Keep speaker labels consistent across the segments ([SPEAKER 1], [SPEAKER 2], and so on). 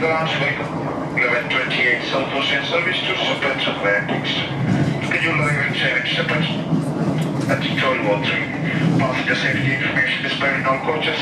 [SPEAKER 1] Barnsley, 11:28 South Ocean service to Support Atlantics. Schedule arrival 7 seconds at 12:03. Passenger safety information displayed in all coaches.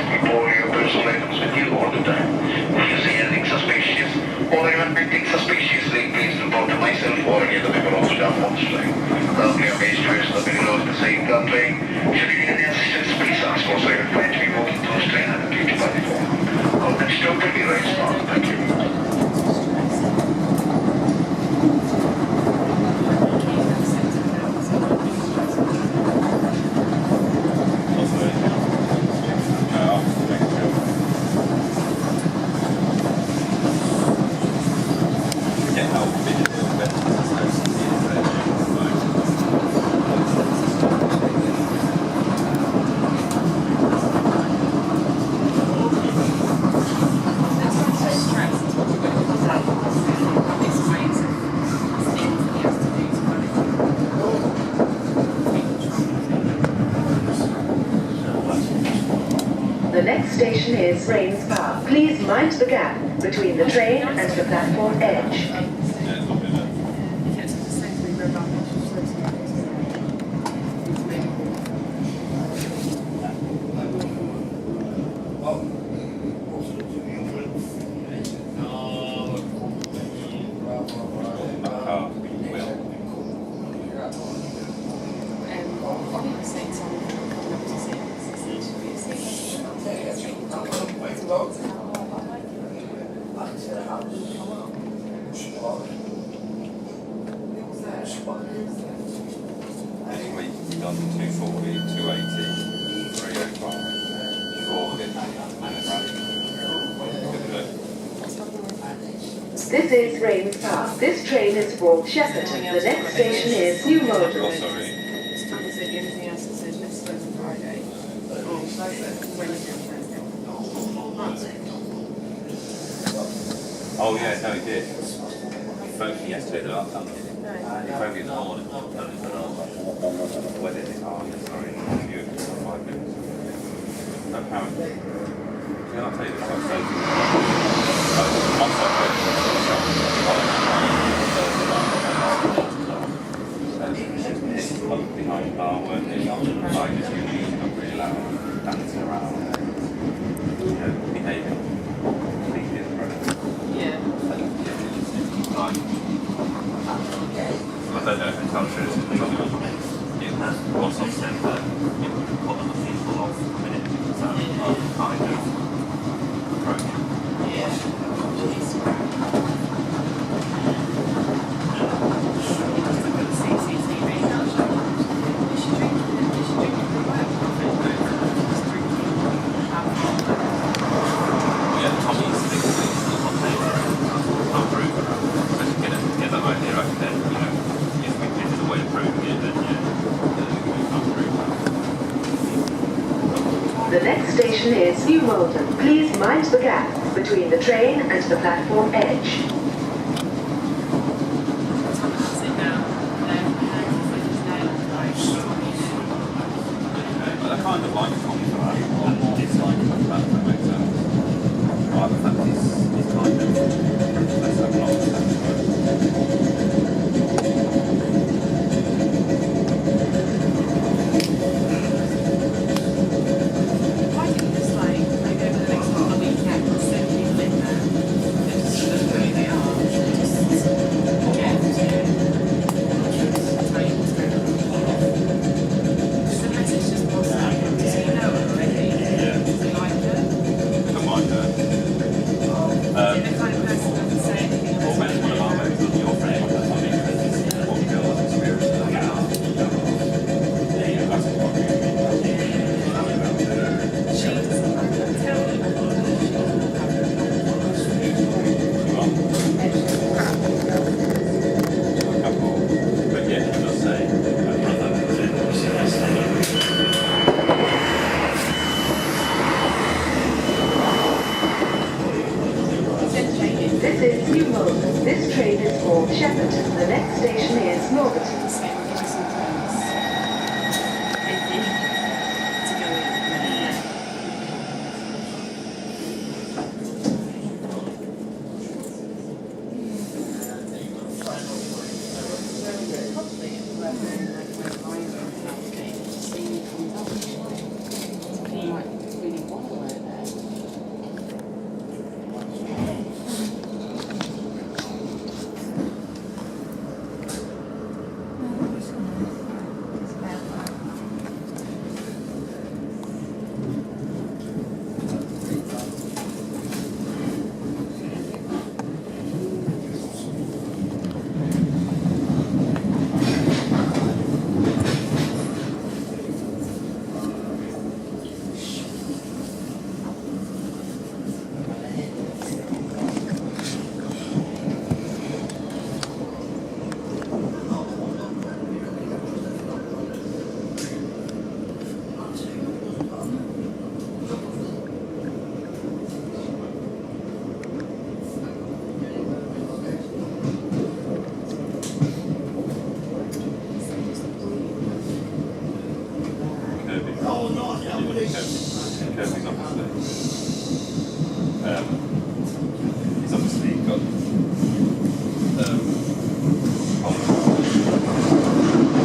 [SPEAKER 1] Keep all your personal items with you all the time. If you see anything suspicious or even anything suspiciously, please report to myself or any other member of the staff on the flight. Currently, our base tours are being lost the same country. Should you need any assistance, please ask for Silent Flight to be walking through train and duty by the phone. Call next stop will be right smart. Thank you.
[SPEAKER 2] The next station is Rains Park. Please mind the gap between the train and the platform edge.
[SPEAKER 3] Anyway, you've done 240, 280, 305, 450, and it's
[SPEAKER 2] This is Rains Park. This train is for Shepperton. The next station is New Malden.
[SPEAKER 3] Oh, sorry.
[SPEAKER 4] Anything else that says Leicester on Friday?
[SPEAKER 3] Oh, yeah, no, he did. He phoned me yesterday, the last time. He phoned me in the morning. When is it? Oh, yeah, sorry. I'll give you 5 minutes. No, apparently. Can I tell you this? Behind the bar, weren't they? Like, just music up really loud, dancing around, behaving completely inappropriate.
[SPEAKER 4] Yeah.
[SPEAKER 3] I don't know if it's culture is it was not said that it would put other people off a minute. So kind of approach.
[SPEAKER 4] Yeah.
[SPEAKER 2] The next station is New Malden. Please mind the gap between the train and the platform edge.
[SPEAKER 3] I kind of like Tommy for that. I dislike him for that, if that makes sense. Well, the fact he's kind of less than a lot of sense.
[SPEAKER 4] Why do you just like maybe over the next couple of weekends send people in there just so that who they are? Just get to tell you what's going on. Just the message just pops up. So you know it already. So you like it.
[SPEAKER 3] I don't mind her.
[SPEAKER 4] You're the kind of person that doesn't say anything
[SPEAKER 3] Or
[SPEAKER 4] about
[SPEAKER 3] when one of our mates was your friend, like that's something interesting. What girls experience like that. Yeah, that's what I mean.
[SPEAKER 4] she doesn't like to tell you.
[SPEAKER 3] But yeah, he does say,
[SPEAKER 2] This is New Malden. This train is for Shepperton. The next station is Northampton.
[SPEAKER 4] So we'll give you some clues. If you to go in.
[SPEAKER 3] He's obviously got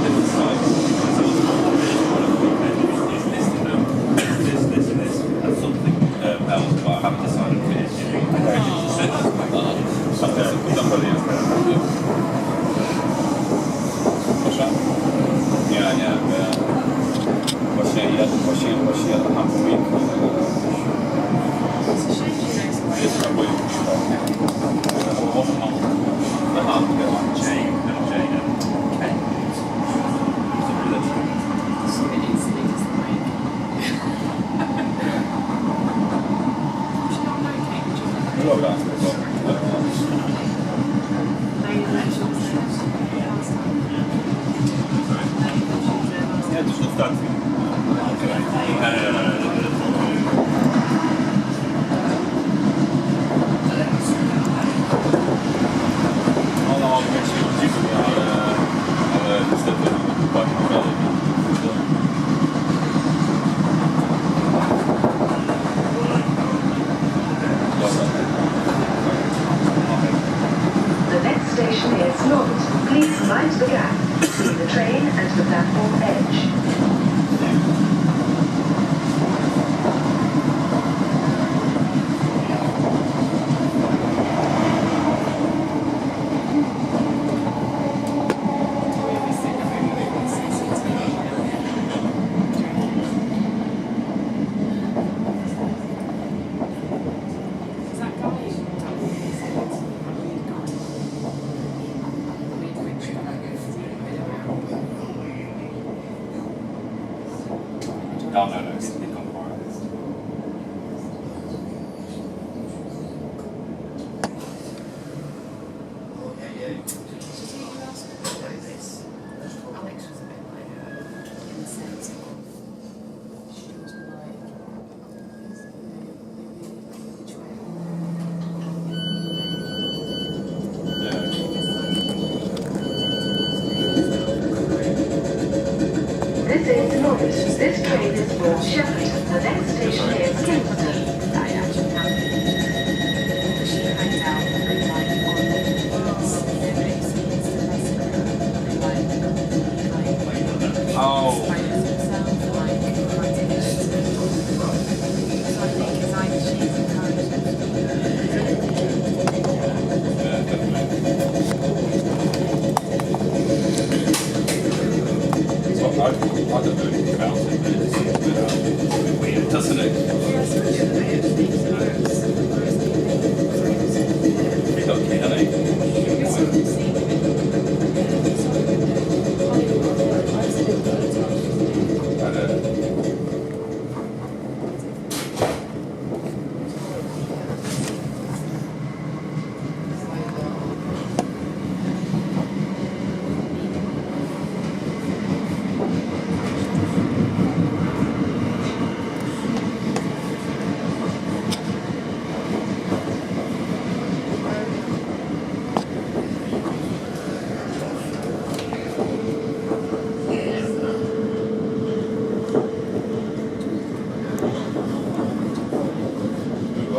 [SPEAKER 3] different sides. So one of the is listed this and this and something else, but I haven't decided what it is yet. Somebody else. What's that? Yeah. What's she at the half a week?
[SPEAKER 4] It's a shame she knows where
[SPEAKER 3] It's probably one month and a half to get like Jane and Jane and Kate.
[SPEAKER 4] it needs to be just like. She not know Kate, would you know?
[SPEAKER 3] Well, that's
[SPEAKER 4] Maybe that she was there last time. Maybe that she was there last
[SPEAKER 3] yeah,
[SPEAKER 4] time.
[SPEAKER 3] just look that thing.
[SPEAKER 2] The next station is North. Please mind the gap between the train and the platform edge.
[SPEAKER 4] Is that guy?
[SPEAKER 3] No, he's gone quiet.
[SPEAKER 4] Alex was a bit like in the sense of she was like which way?
[SPEAKER 2] This is North. This train is for Shepperton. The next station is Kingston.
[SPEAKER 4] I actually have she hangs out and like on the bus and it seems to like
[SPEAKER 3] Oh.
[SPEAKER 4] like herself like writing it. So I think it's either she's encouraged her to do
[SPEAKER 3] Yeah, definitely. So I don't know anything about it, but it seems a bit weird, doesn't it?
[SPEAKER 4] yeah, especially the way it speaks to us.
[SPEAKER 3] He's got a kid, hasn't he?
[SPEAKER 4] You're sort of seeing it.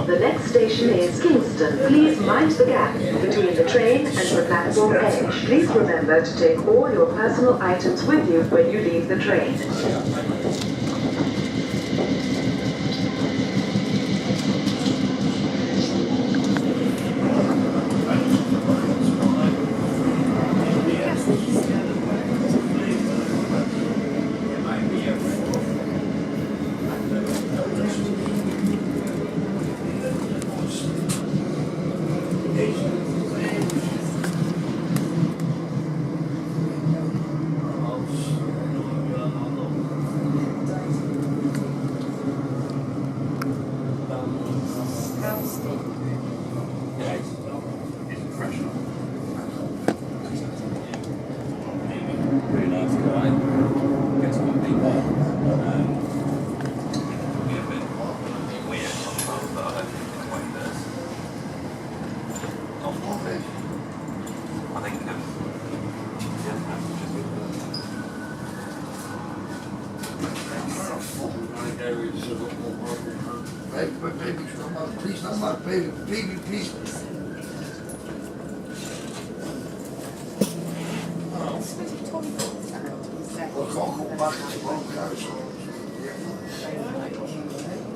[SPEAKER 2] The next station is Kingston. Please mind the gap between the train and the platform edge. Please remember to take all your personal items with you when you leave the train.
[SPEAKER 3] Yeah, he's professional. Really nice guy. Gets on people. Be a bit weird sometimes, but I don't think it's quite this. I think yeah,
[SPEAKER 5] Maybe it's not about police now. That's like PvP. Well, I can't go back to the wrong house.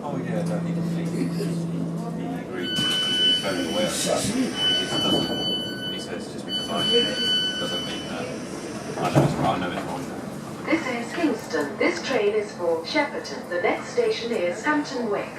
[SPEAKER 3] Oh yeah, no, he completely agreed. He's very aware of that. He says just because I do it doesn't mean that I know it's wrong.
[SPEAKER 2] This is Kingston. This train is for Shepperton. The next station is Hampton Wick.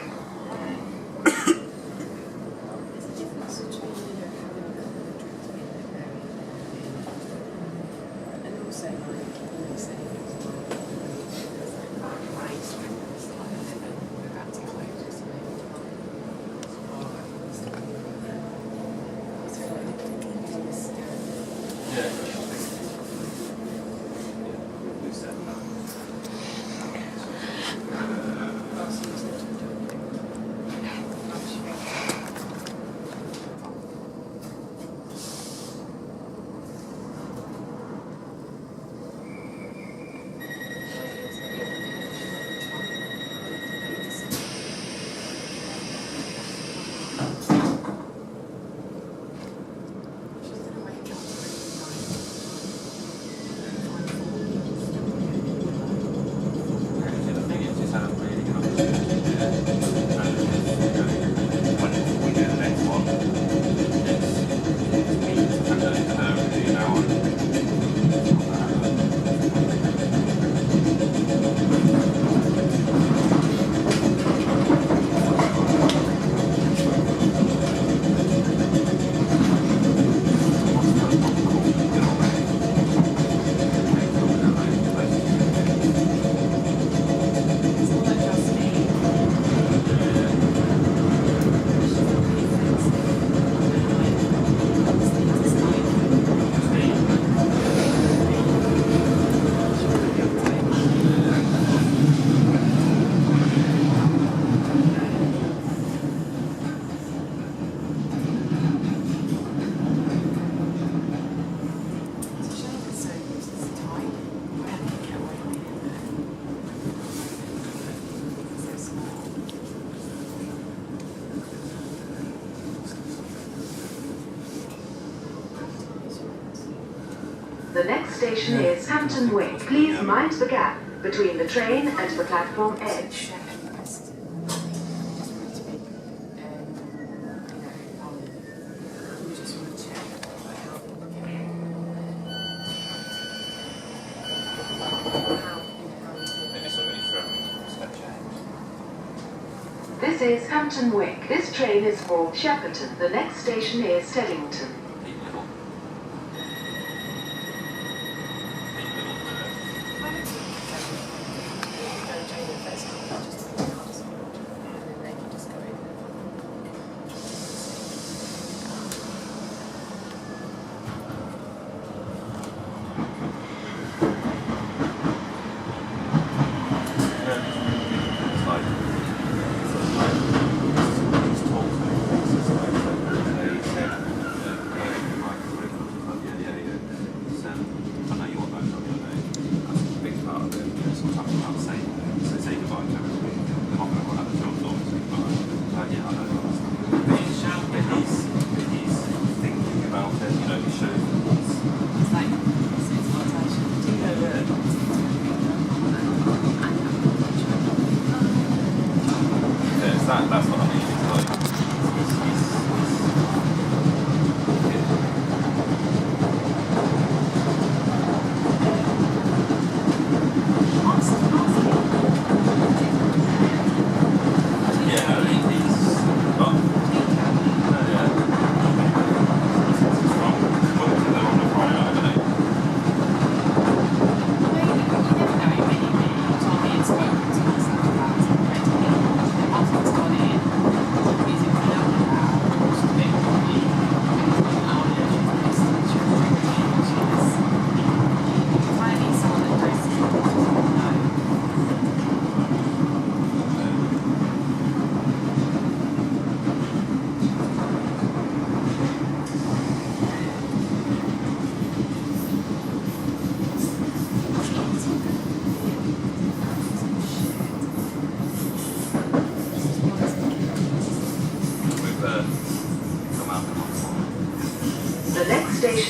[SPEAKER 2] The next station is Hampton Wick. Please mind the gap between the train and the platform edge. This is Hampton Wick. This train is for Shepperton. The next station is Teddington.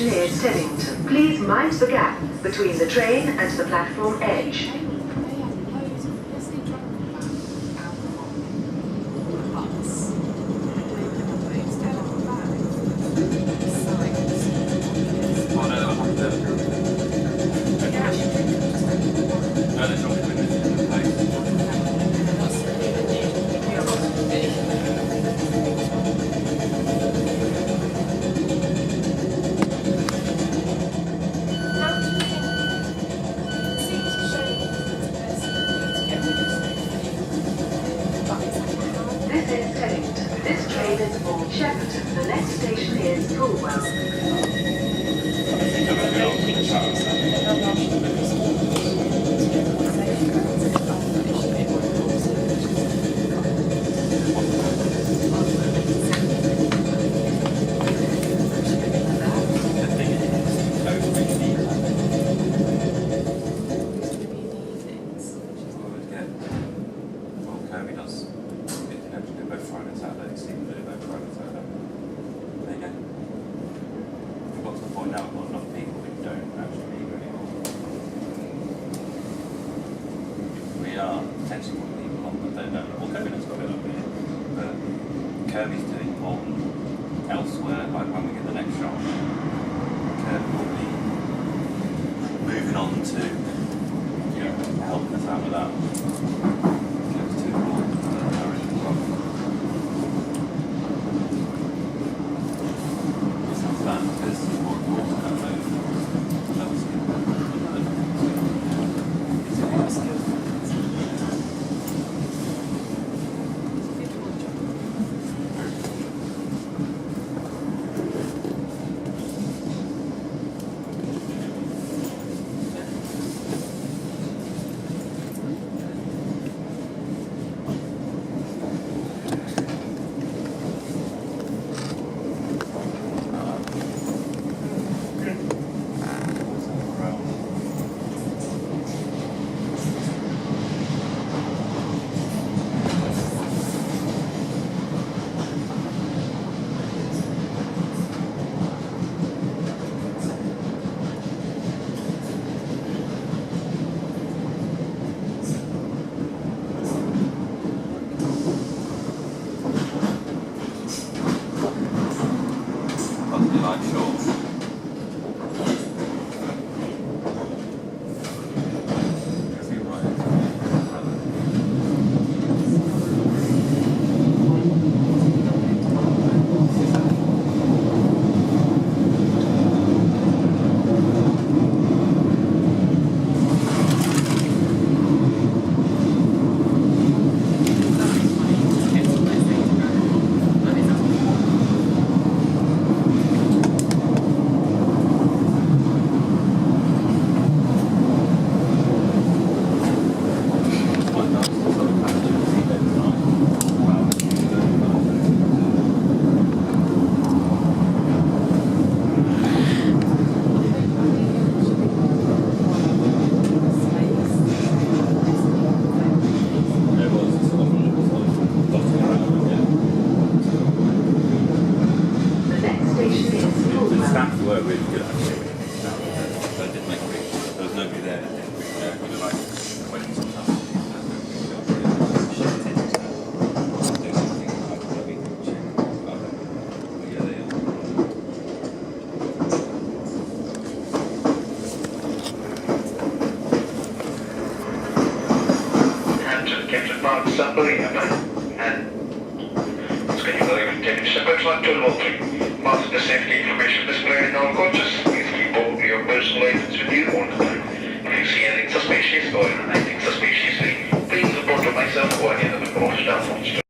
[SPEAKER 2] station is Teddington. Please mind the gap between the train and the platform edge.
[SPEAKER 3] Oh, no, I have to. No, there's not going to be in place.
[SPEAKER 2] This is Teddington. This train is for Shepperton. The next station is Fulwell.
[SPEAKER 3] Kirby does. They both Friday and Saturday. Stephen did both Friday and Saturday. There you go. We've got to the point now we've got enough people who don't actually leave anymore. We are potentially putting people on that don't know. Well, Kirby does got a bit up here, but Kirby's doing on elsewhere. Like when we get the next shot, Kirby will be moving on to helping us out with that.
[SPEAKER 1] Master safety information displayed in non-conscious. Please keep all of your personal items with you all the time. If you see anything suspicious or anything suspiciously, please report to myself or any of the staff on